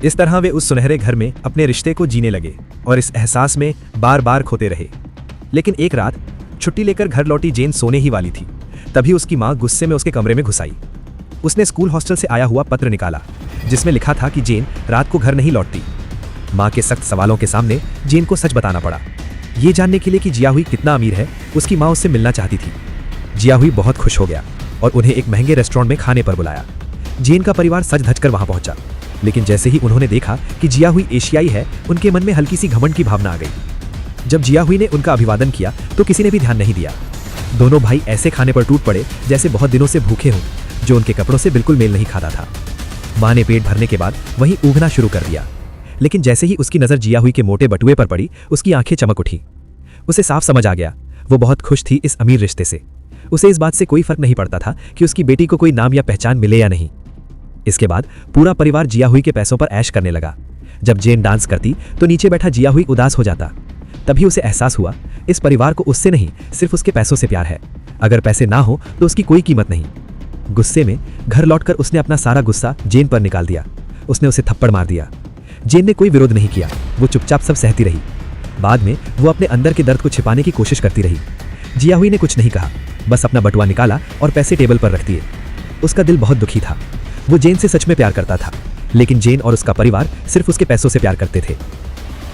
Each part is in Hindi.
इस तरह वे उस सुनहरे घर में अपने रिश्ते को जीने लगे और इस एहसास में बार बार खोते रहे। लेकिन एक रात छुट्टी लेकर घर लौटी जेन सोने ही वाली थी, तभी उसकी माँ गुस्से में उसके कमरे में घुस आई। उसने स्कूल हॉस्टल से आया हुआ पत्र निकाला जिसमें लिखा था कि जेन रात को घर नहीं लौटती। माँ के सख्त सवालों के सामने जेन को सच बताना पड़ा। ये जानने के लिए कि जियाहुई कितना अमीर है, उसकी माँ उससे मिलना चाहती थी। जियाहुई बहुत खुश हो गया और उन्हें एक महंगे रेस्टोरेंट में खाने पर बुलाया। जेन का परिवार सज धज कर वहां पहुंचा, लेकिन जैसे ही उन्होंने देखा कि जियाहुई एशियाई है, उनके मन में हल्की सी घमंड की भावना आ गई। जब जियाहुई ने उनका अभिवादन किया तो किसी ने भी ध्यान नहीं दिया। दोनों भाई ऐसे खाने पर टूट पड़े जैसे बहुत दिनों से भूखे हों, जो उनके कपड़ों से बिल्कुल मेल नहीं खाता था। माँ ने पेट भरने के बाद वहीं ऊँघना शुरू कर दिया, लेकिन जैसे ही उसकी नज़र जियाहुई के मोटे बटुए पर पड़ी, उसकी आंखें चमक उठी। उसे साफ समझ आ गया, वो बहुत खुश थी इस अमीर रिश्ते से। उसे इस बात से कोई फर्क नहीं पड़ता था कि उसकी बेटी को कोई नाम या पहचान मिले या नहीं। इसके बाद पूरा परिवार जियाहुई के पैसों पर ऐश करने लगा। जब जेन डांस करती तो नीचे बैठा जियाहुई उदास हो जाता। तभी उसे एहसास हुआ, इस परिवार को उससे नहीं, सिर्फ उसके पैसों से प्यार है। अगर पैसे ना हो तो उसकी कोई कीमत नहीं। गुस्से में घर लौटकर उसने अपना सारा गुस्सा जेन पर निकाल दिया। उसने उसे थप्पड़ मार दिया। जेन ने कोई विरोध नहीं किया, वो चुपचाप सब सहती रही। बाद में वो अपने अंदर के दर्द को छिपाने की कोशिश करती रही। जियाहुई ने कुछ नहीं कहा, बस अपना बटुआ निकाला और पैसे टेबल पर रख दिए। उसका दिल बहुत दुखी था। वो जेन से सच में प्यार करता था, लेकिन जेन और उसका परिवार सिर्फ उसके पैसों से प्यार करते थे।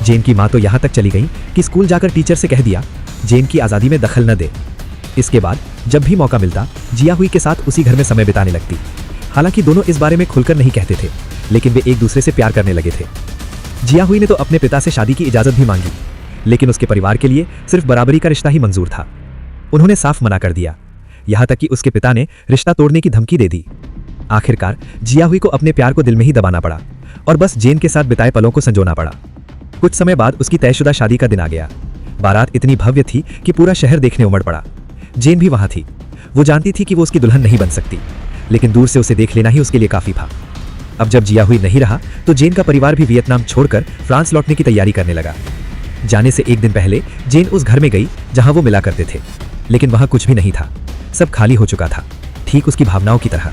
जेन की माँ तो यहाँ तक चली गई कि स्कूल जाकर टीचर से कह दिया, जेन की आज़ादी में दखल न दे। इसके बाद जब भी मौका मिलता, जियाहुई के साथ उसी घर में समय बिताने लगती। हालांकि दोनों इस बारे में खुलकर नहीं कहते थे, लेकिन वे एक दूसरे से प्यार करने लगे थे। जियाहुई ने तो अपने पिता से शादी की इजाज़त भी मांगी, लेकिन उसके परिवार के लिए सिर्फ बराबरी का रिश्ता ही मंजूर था। उन्होंने साफ मना कर दिया, यहाँ तक कि उसके पिता ने रिश्ता तोड़ने की धमकी दे दी। आखिरकार जियाहुई को अपने प्यार को दिल में ही दबाना पड़ा और बस जेन के साथ बिताए पलों को संजोना पड़ा। कुछ समय बाद उसकी तयशुदा शादी का दिन आ गया। बारात इतनी भव्य थी कि पूरा शहर देखने उमड़ पड़ा। जेन भी वहां थी। वो जानती थी कि वो उसकी दुल्हन नहीं बन सकती, लेकिन दूर से उसे देख लेना ही उसके लिए काफी था। अब जब जियाहुई नहीं रहा तो जेन का परिवार भी वियतनाम छोड़कर फ्रांस लौटने की तैयारी करने लगा। जाने से एक दिन पहले जेन उस घर में गई जहां वो मिला करते थे, लेकिन वहां कुछ भी नहीं था। सब खाली हो चुका था, ठीक उसकी भावनाओं की तरह।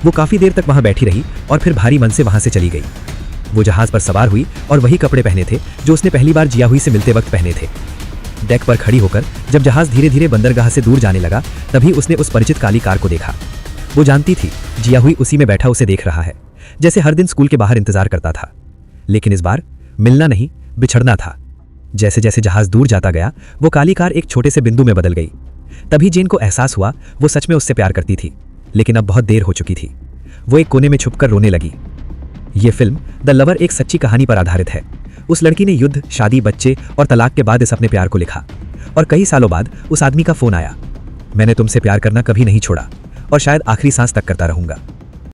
वो काफी देर तक वहां बैठी रही और फिर भारी मन से वहां से चली गई। वो जहाज पर सवार हुई और वही कपड़े पहने थे जो उसने पहली बार जियाहुई से मिलते वक्त पहने थे। डेक पर खड़ी होकर जब जहाज धीरे धीरे बंदरगाह से दूर जाने लगा, तभी उसने उस परिचित काली कार को देखा। वो जानती थी जियाहुई उसी में बैठा उसे देख रहा है, जैसे हर दिन स्कूल के बाहर इंतजार करता था। लेकिन इस बार मिलना नहीं, बिछड़ना था। जैसे जैसे जहाज दूर जाता गया, वो काली कार एक छोटे से बिंदु में बदल गई। तभी जेन को एहसास हुआ वो सच में उससे प्यार करती थी, लेकिन अब बहुत देर हो चुकी थी। वो एक कोने में छुपकर रोने लगी। ये फिल्म द लवर एक सच्ची कहानी पर आधारित है। उस लड़की ने युद्ध, शादी, बच्चे और तलाक के बाद इस अपने प्यार को लिखा, और कई सालों बाद उस आदमी का फोन आया, मैंने तुमसे प्यार करना कभी नहीं छोड़ा और शायद आखिरी सांस तक करता रहूंगा।